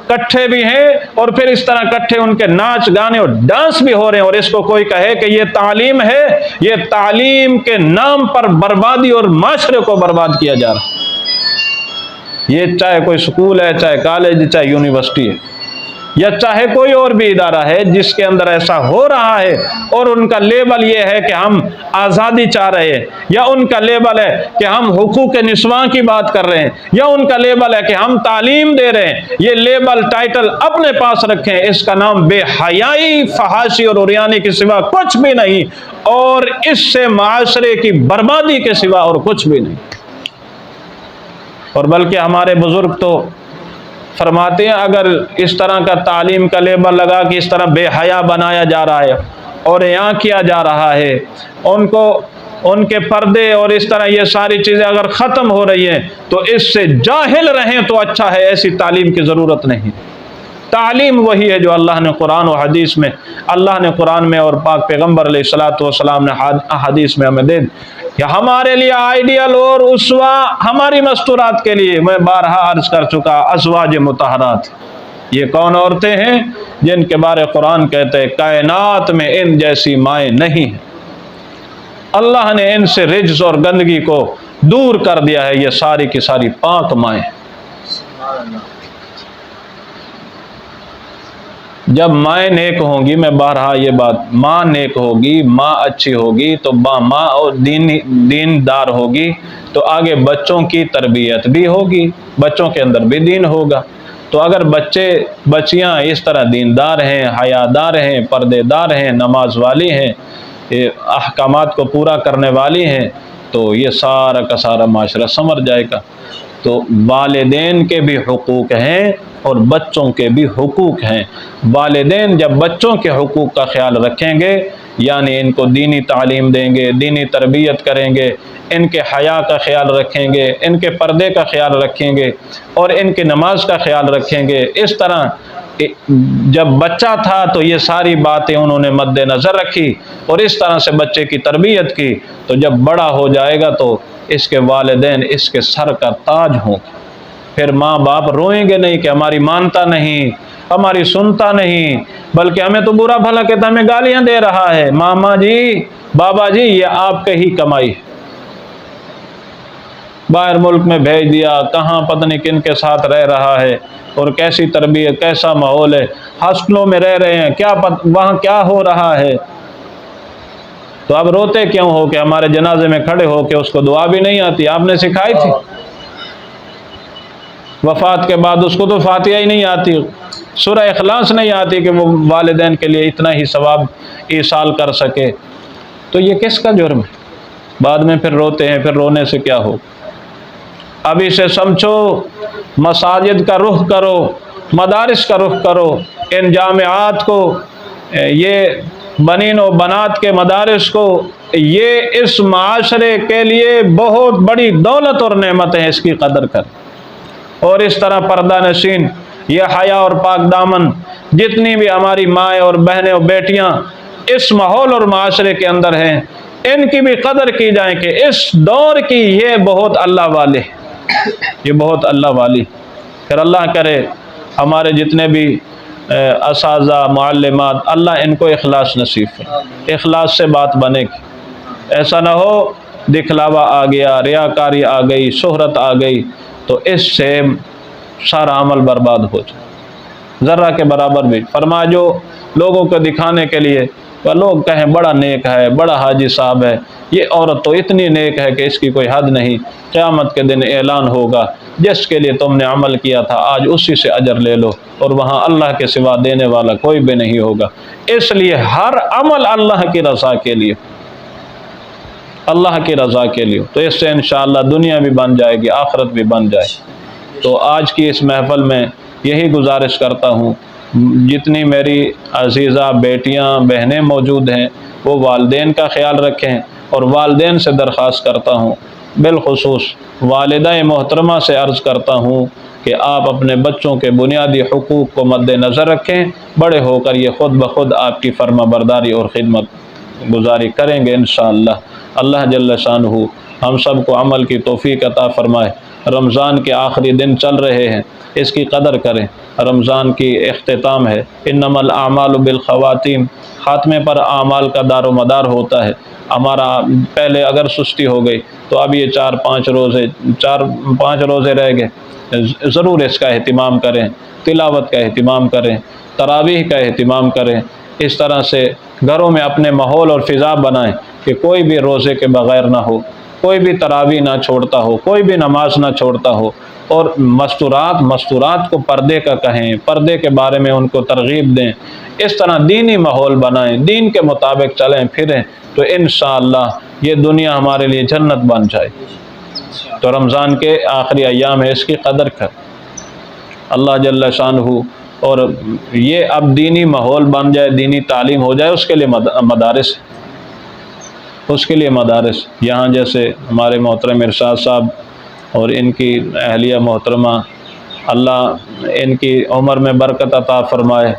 کٹھے بھی ہیں، اور پھر اس طرح کٹھے ان کے ناچ گانے اور ڈانس بھی ہو رہے ہیں، اور اس کو کوئی کہے کہ یہ تعلیم ہے، یہ تعلیم کے نام پر بربادی اور معاشرے کو برباد کیا جا رہا ہے۔ یہ چاہے کوئی سکول ہے، چاہے کالج، چاہے یونیورسٹی ہے، یا چاہے کوئی اور بھی ادارہ ہے جس کے اندر ایسا ہو رہا ہے، اور ان کا لیبل یہ ہے کہ ہم آزادی چاہ رہے ہیں، یا ان کا لیبل ہے کہ ہم حقوق نسواں کی بات کر رہے ہیں، یا ان کا لیبل ہے کہ ہم تعلیم دے رہے ہیں، یہ لیبل ٹائٹل اپنے پاس رکھیں، اس کا نام بے حیائی، فحاشی اور عریانی کے سوا کچھ بھی نہیں، اور اس سے معاشرے کی بربادی کے سوا اور کچھ بھی نہیں۔ اور بلکہ ہمارے بزرگ تو فرماتے ہیں اگر اس طرح کا تعلیم کا لیبل لگا کہ اس طرح بے حیا بنایا جا رہا ہے اور یہاں کیا جا رہا ہے، ان کے پردے اور اس طرح یہ ساری چیزیں اگر ختم ہو رہی ہیں تو اس سے جاہل رہیں تو اچھا ہے، ایسی تعلیم کی ضرورت نہیں۔ تعلیم وہی ہے جو اللہ نے قرآن و حدیث میں، اللہ نے قرآن میں اور پاک پیغمبر علیہ الصلوۃ والسلام نے حدیث میں ہمیں دے کہ ہمارے لیے آئیڈیل اور اسوہ ہماری مستورات کے لیے، میں بارہا عرض کر چکا، ازواج مطہرات۔ یہ کون عورتیں ہیں؟ جن کے بارے قرآن کہتے ہیں کائنات میں ان جیسی مائیں نہیں ہیں، اللہ نے ان سے رجس اور گندگی کو دور کر دیا ہے یہ ساری کی ساری پاک مائیں۔ جب مائیں نیک ہوں گی، میں بہرحال یہ بات، ماں نیک ہوگی، ماں اچھی ہوگی تو ماں اور دیندار ہوگی تو آگے بچوں کی تربیت بھی ہوگی، بچوں کے اندر بھی دین ہوگا۔ تو اگر بچیاں اس طرح دیندار ہیں، حیادار ہیں، پردے دار ہیں، نماز والی ہیں، احکامات کو پورا کرنے والی ہیں، تو یہ سارا کا سارا معاشرہ سنور جائے گا۔ تو والدین کے بھی حقوق ہیں اور بچوں کے بھی حقوق ہیں۔ والدین جب بچوں کے حقوق کا خیال رکھیں گے، یعنی ان کو دینی تعلیم دیں گے، دینی تربیت کریں گے، ان کے حیا کا خیال رکھیں گے، ان کے پردے کا خیال رکھیں گے اور ان کی نماز کا خیال رکھیں گے، اس طرح جب بچہ تھا تو یہ ساری باتیں انہوں نے مد نظر رکھی اور اس طرح سے بچے کی تربیت کی، تو جب بڑا ہو جائے گا تو اس کے والدین اس کے سر کا تاج ہوں گے۔ پھر ماں باپ روئیں گے نہیں کہ ہماری مانتا نہیں، ہماری سنتا نہیں، بلکہ ہمیں تو برا بھلا کہتا، ہمیں گالیاں دے رہا ہے۔ ماما جی، بابا جی، یہ آپ کے ہی کمائی ہے، باہر ملک میں بھیج دیا، کہاں پتہ نہیں کن کے ساتھ رہ رہا ہے اور کیسی تربیت، کیسا ماحول ہے، ہاسٹلوں میں رہ رہے ہیں، کیا وہاں کیا ہو رہا ہے۔ تو اب روتے کیوں ہو کہ ہمارے جنازے میں کھڑے ہو کے اس کو دعا بھی نہیں آتی، آپ نے سکھائی تھی؟ وفات کے بعد اس کو تو فاتحہ ہی نہیں آتی، سورہ اخلاص نہیں آتی کہ وہ والدین کے لیے اتنا ہی ثواب ایصال کر سکے، تو یہ کس کا جرم ہے؟ بعد میں پھر روتے ہیں، پھر رونے سے کیا ہو؟ ابھی سے سمجھو، مساجد کا رخ کرو، مدارس کا رخ کرو، ان جامعات کو، یہ بنین و بنات کے مدارس کو، یہ اس معاشرے کے لیے بہت بڑی دولت اور نعمت ہے، اس کی قدر کر۔ اور اس طرح پردہ نشین، یہ حیا اور پاک دامن جتنی بھی ہماری مائیں اور بہنیں اور بیٹیاں اس ماحول اور معاشرے کے اندر ہیں، ان کی بھی قدر کی جائے کہ اس دور کی یہ بہت اللہ والے، یہ بہت اللہ والی۔ پھر اللہ کرے ہمارے جتنے بھی اساتذہ، معلمات، اللہ ان کو اخلاص نصیب کرے، اخلاص سے بات بنے گی، ایسا نہ ہو دکھلاوا آ گیا، ریاکاری آ گئی، شہرت آ گئی، تو اس سے سارا عمل برباد ہو جائے۔ ذرہ کے برابر بھی فرما، جو لوگوں کو دکھانے کے لیے لوگ کہیں بڑا نیک ہے، بڑا حاجی صاحب ہے، یہ عورت تو اتنی نیک ہے کہ اس کی کوئی حد نہیں، قیامت کے دن اعلان ہوگا جس کے لیے تم نے عمل کیا تھا آج اسی سے اجر لے لو، اور وہاں اللہ کے سوا دینے والا کوئی بھی نہیں ہوگا۔ اس لیے ہر عمل اللہ کی رضا کے لیے، اللہ کی رضا کے لیے، تو اس سے انشاءاللہ دنیا بھی بن جائے گی، آخرت بھی بن جائے۔ تو آج کی اس محفل میں یہی گزارش کرتا ہوں، جتنی میری عزیزہ بیٹیاں بہنیں موجود ہیں وہ والدین کا خیال رکھیں، اور والدین سے درخواست کرتا ہوں، بالخصوص والدہ محترمہ سے عرض کرتا ہوں کہ آپ اپنے بچوں کے بنیادی حقوق کو مد نظر رکھیں، بڑے ہو کر یہ خود بخود آپ کی فرما برداری اور خدمت گزاری کریں گے انشاءاللہ۔ اللہ جل شانہ ہم سب کو عمل کی توفیق عطا فرمائے۔ رمضان کے آخری دن چل رہے ہیں، اس کی قدر کریں، رمضان کی اختتام ہے، انما الاعمال بالخواتیم، خاتمے پر اعمال کا دار و مدار ہوتا ہے۔ ہمارا پہلے اگر سستی ہو گئی تو اب یہ 4-5 روزے رہ گئے، ضرور اس کا اہتمام کریں، تلاوت کا اہتمام کریں، تراویح کا اہتمام کریں، اس طرح سے گھروں میں اپنے ماحول اور فضا بنائیں کہ کوئی بھی روزے کے بغیر نہ ہو، کوئی بھی تراویح نہ چھوڑتا ہو، کوئی بھی نماز نہ چھوڑتا ہو، اور مستورات کو پردے کا کہیں، پردے کے بارے میں ان کو ترغیب دیں، اس طرح دینی ماحول بنائیں، دین کے مطابق چلیں پھریں، تو انشاءاللہ یہ دنیا ہمارے لیے جنت بن جائے۔ تو رمضان کے آخری ایام ہے، اس کی قدر کر اللہ جل شانہ، اور یہ اب دینی ماحول بن جائے، دینی تعلیم ہو جائے، اس کے لیے مدارس، اس کے لیے مدارس یہاں جیسے ہمارے محترم ارشاد صاحب اور ان کی اہلیہ محترمہ، اللہ ان کی عمر میں برکت عطا فرمائے،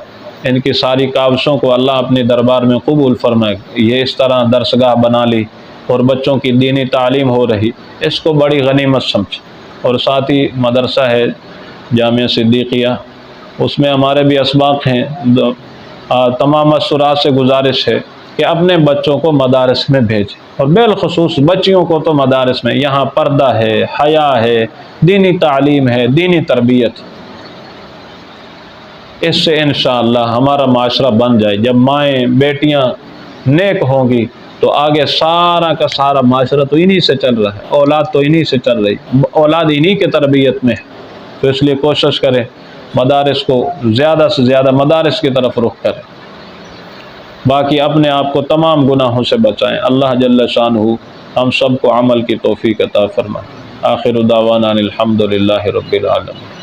ان کی ساری کاوشوں کو اللہ اپنے دربار میں قبول فرمائے۔ یہ اس طرح درسگاہ بنا لی اور بچوں کی دینی تعلیم ہو رہی، اس کو بڑی غنیمت سمجھ، اور ساتھ ہی مدرسہ ہے جامعہ صدیقیہ، اس میں ہمارے بھی اسباق ہیں۔ تمام مسورات سے گزارش ہے کہ کہ اپنے بچوں کو مدارس میں بھیجیں، اور بالخصوص بچیوں کو تو مدارس میں، یہاں پردہ ہے، حیا ہے، دینی تعلیم ہے، دینی تربیت۔ اس سے انشاءاللہ ہمارا معاشرہ بن جائے۔ جب مائیں بیٹیاں نیک ہوں گی تو آگے سارا کا سارا معاشرہ تو انہی سے چل رہا ہے، اولاد تو انہی سے چل رہی، اولاد انہی کے تربیت میں ہے۔ تو اس لیے کوشش کریں مدارس کو زیادہ سے زیادہ مدارس کی طرف رخ کریں، باقی اپنے آپ کو تمام گناہوں سے بچائیں۔ اللہ جل شانہ ہم سب کو عمل کی توفیق عطا فرمائے۔ آخر دعوانا الحمدللہ رب العالمین۔